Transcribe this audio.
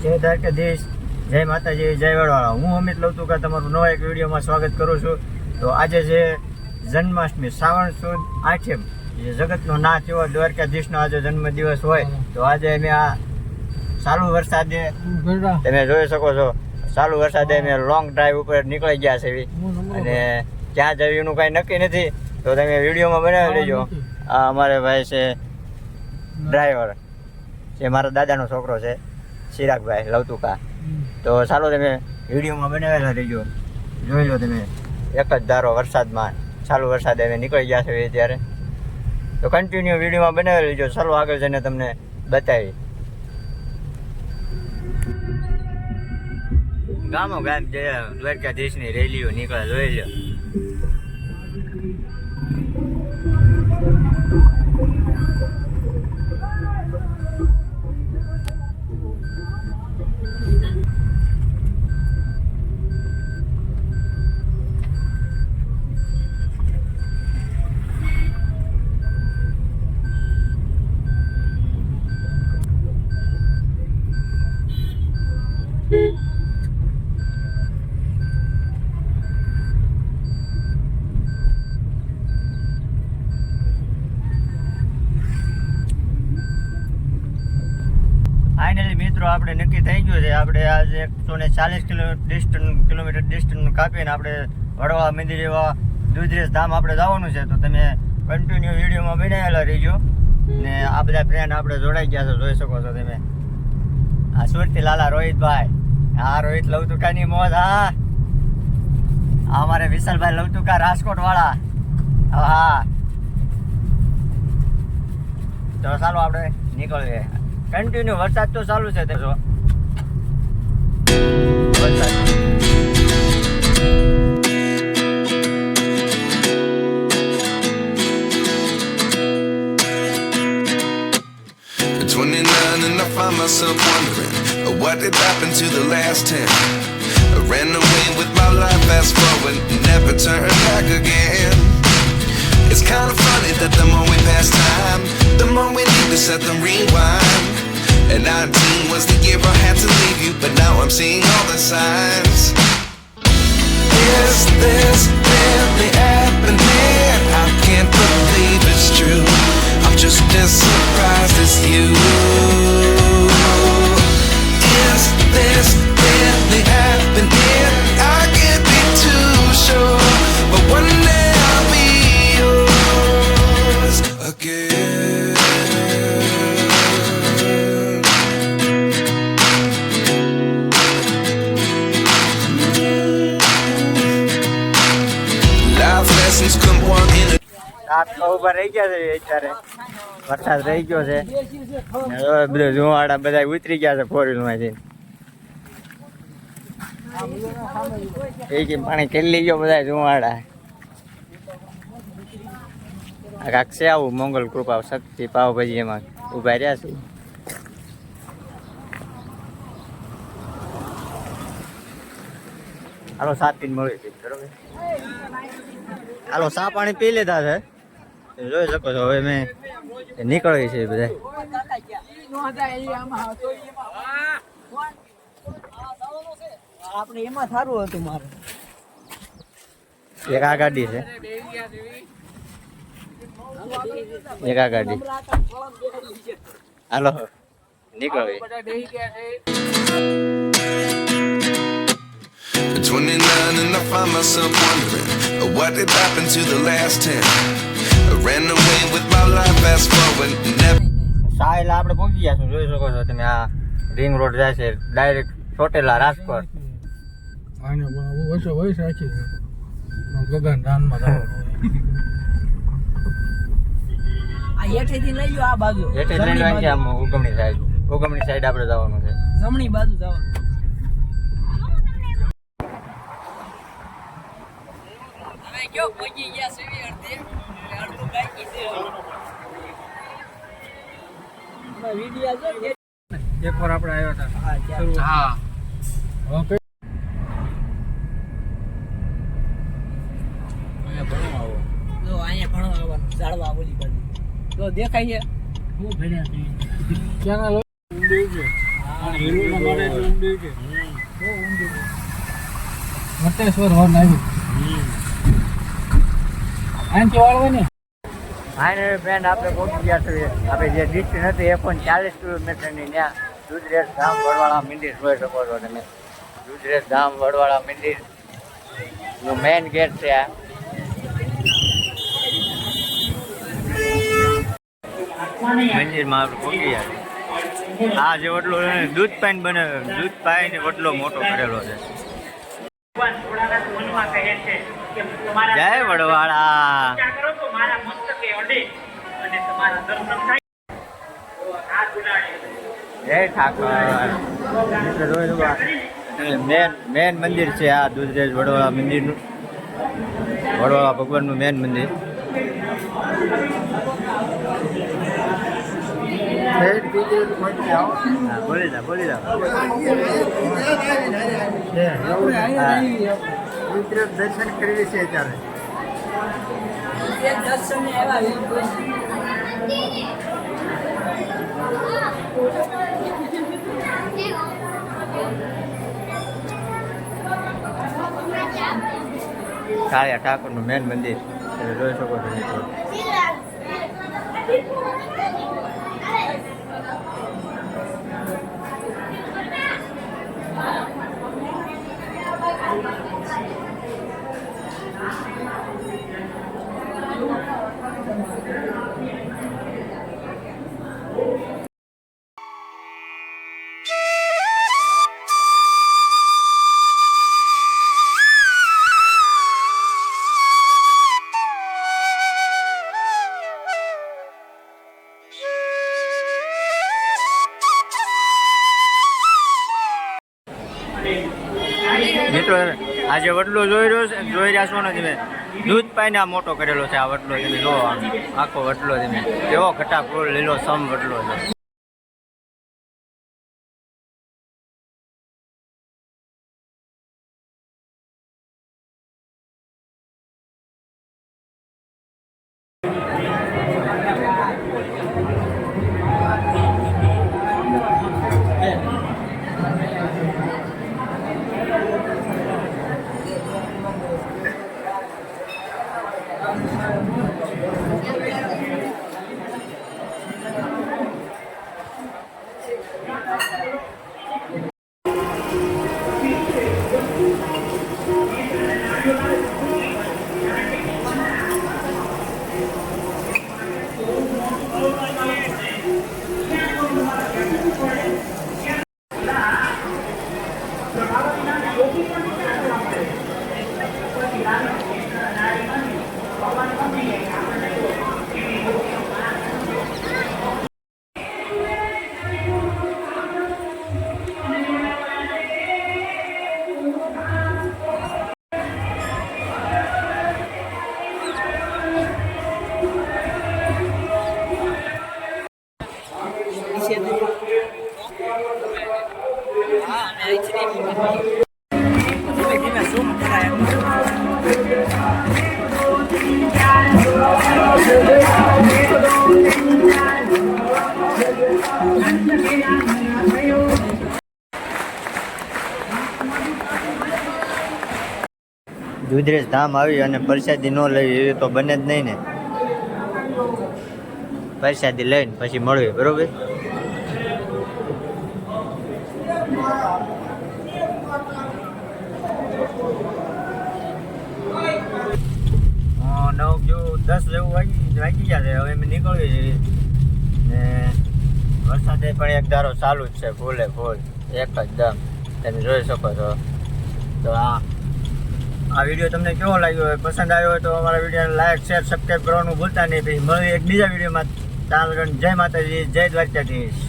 જય દ્વારકાધીશ, જય માતાજી, જય વડવાળા. હું અમિત લવતુકા તમારું નવા એક વિડીયોમાં સ્વાગત કરું છું. તો આજે છે જન્માષ્ટમી, શ્રાવણ સુદ 8મ, જે જગતનો નાથ એવો દ્વારકાધીશનો આજે જન્મદિવસ હોય. તો આજે અમે આ ચાલુ વરસાદે તમે જોઈ શકો છો, ચાલુ વરસાદે અમે લોંગ ડ્રાઈવ ઉપર નીકળી ગયા છે અને ક્યાં જવું એનું કાંઈ નક્કી નથી. તો તમે વિડીયોમાં બનાવી લેજો. આ અમારે ભાઈ છે ડ્રાઈવર, જે મારા દાદાનો છોકરો છે, ચિરાગભાઈ લવતુકા. તો ચાલો તમે વિડીયોમાં બનાવેલા રહેજો, જોઈ લો તમે. એક જ ધારો વરસાદમાં, ચાલુ વરસાદે અમે નીકળી ગયા છે ત્યારે. તો કન્ટિન્યુ વિડીયોમાં બનાવી લેજો. ચાલો આગળ જઈને તમને બતાવી. ગામો ગામ જે દ્વારકાધીશની રેલીઓ નીકળે જોઈ લો. ફાઇનલી મિત્રો આપણે નક્કી થઈ ગયું છે. આપણે આજે 140 કિલોમીટર ડિસ્ટન્સ કાપીને આપણે વડવા મંદિર એવા દુધરેજ ધામ આપણે જવાનું છે. તો તમે કન્ટિન્યુ વિડીયોમાં બનાવેલા રહીજો. ને આ બધા ફ્રેન્ડ આપણે જોડાઈ ગયા છો, જોઈ શકો છો તમે. આ સુરતી લાલા રોહિતભાઈ, હા રોહિત લવતુકાની મોજ. હા અમારે વિશાલભાઈ લવતુકા રાજકોટ વાળા. હા તો ચાલો આપણે નીકળીએ. કન્ટિન્યુ વરસાદ તો ચાલુ છે. તે જો વરસાદ. And I find myself wondering what did happen to the last 10. I ran away with my life, fast forward, never turn back again. It's kind of funny that the more we pass time, the more we need to set them rewind. And 19 was the year I had to leave you, but now I'm seeing all the signs. Is this really happening? I can't believe it's true. I'm just as surprised as you. Is this really happening? I can't be too sure, but one day I'll be yours again. Life lessons come one in a આ ઉભા રહી ગયા છે અત્યારે. વરસાદ રહી ગયો છે. બધું જુવાડા બધા ઉતરી ગયા છે ફોર વ્હીલમાંથી. એ કે પાણી ખેલી ગયો બધા જુવાડા. આ કાંક છે આવું મંગલ કૃપા શક્તિ પાવભાજી એમાં ઉભા રહ્યા છે. હાલો સાત પીને મળી છે બરોબર. હાલો ચા પાણી પી લીધા છે, જોઈ શકો છો. હવે મેં નીકળી છે બધા. આપણે એમાં સારું હતું મારે. એક આ ગાડી છે, એક આ ગાડી. હાલો નીકળી. 29 and I find myself wondering what did happen to the last 10. I ran away with my life, fast forward, never. સાહેલ આપણે પહોંચી ગયા છું, જોઈ શકો છો તમે. આ રિંગ રોડ જાય છે ડાયરેક્ટ ચોટેલા રાજકોટ. ગગન ધાનમાં આ હેઠેથી લઈ લો. આ બાજુ હેઠે લઈ લો. આમ ઉગમણી સાઈડ આપણે જવાનું છે. જમણી બાજુ જવાનું. ક્યો પહોંચી ગયા છે અડધું બાકી છે. વિડિયો જો એક વાર આપણે આવ્યા હતા. હા ઓકે. જો અહીંયા ભણવા આવવાનું, ઝાડવા ઓલી બાજુ. જો દેખાય છે. હું ભણ્યા ક્યાંના લોકો? રેલવેના માળે એટલું ઊંડું છે. બહુ ઊંડું છે. વટેશ્વર વન આવ્યું. આનાથી વાળવા ને ફાઇનલ ફ્રેન્ડ આપણે પહોંચી ગયા છીએ આપણે જે ડિસ્ટન્સ હતી એ પણ 40 કિલોમીટરની ત્યાં દુધરેજ ધામ વડવાળા મંદિર જોઈ શકો છો તમે. દુધરેજ ધામ વડવાળા મંદિર નું મેઇન ગેટ છે આ. મંદિરમાં આપણે પહોંચી ગયા છીએ. આ જે વડલો છે ને દૂધ પાઈન બને દૂધ પાઈન વડલો મોટો કરેલો છે. જય વડવાળા. જય ઠાકર. મેન મંદિર છે આ દુધરેજ વડવાળા મંદિરનું. વડવાળા ભગવાનનું મેન મંદિર. હા, બોલી જા દર્શન કરવી છે અત્યારે. દર્શને આવ્યા કાળિયા ઠાકોરનું મેન મંદિર તમે જોઈ શકો છો મિત્રો. મિત્રો આજે વડલો જોઈ રહ્યા છો ને તમે દૂધ પાઈને આ મોટો કરેલો છે આ વડલો તમે જો આખો વડલો તમે કેવો ઘટાફૂલ લીલો સમ વડલો છે. દુધરેજ ધામ આવી અને પ્રસાદી ન લેવી એવી તો બને જ નહીં ને. પ્રસાદી લઈને પછી મળવી બરોબર. દસ જેવું વાગી ગયા છે. હવે અમે નીકળવી છીએ ને વરસાદે પણ એક ધારો ચાલુ જ છે ફૂલે ફૂલ એક જ દમ તમે જોઈ શકો છો. તો આ વિડીયો તમને કેવો લાગ્યો હોય પસંદ આવ્યો હોય તો અમારા વિડીયોને લાઈક શેર સબસ્ક્રાઈબ કરવાનું ભૂલતા નહીં. પછી મળીએ એક બીજા વિડીયોમાં. ચાલ જય માતાજી જય દ્વારકાધીશ.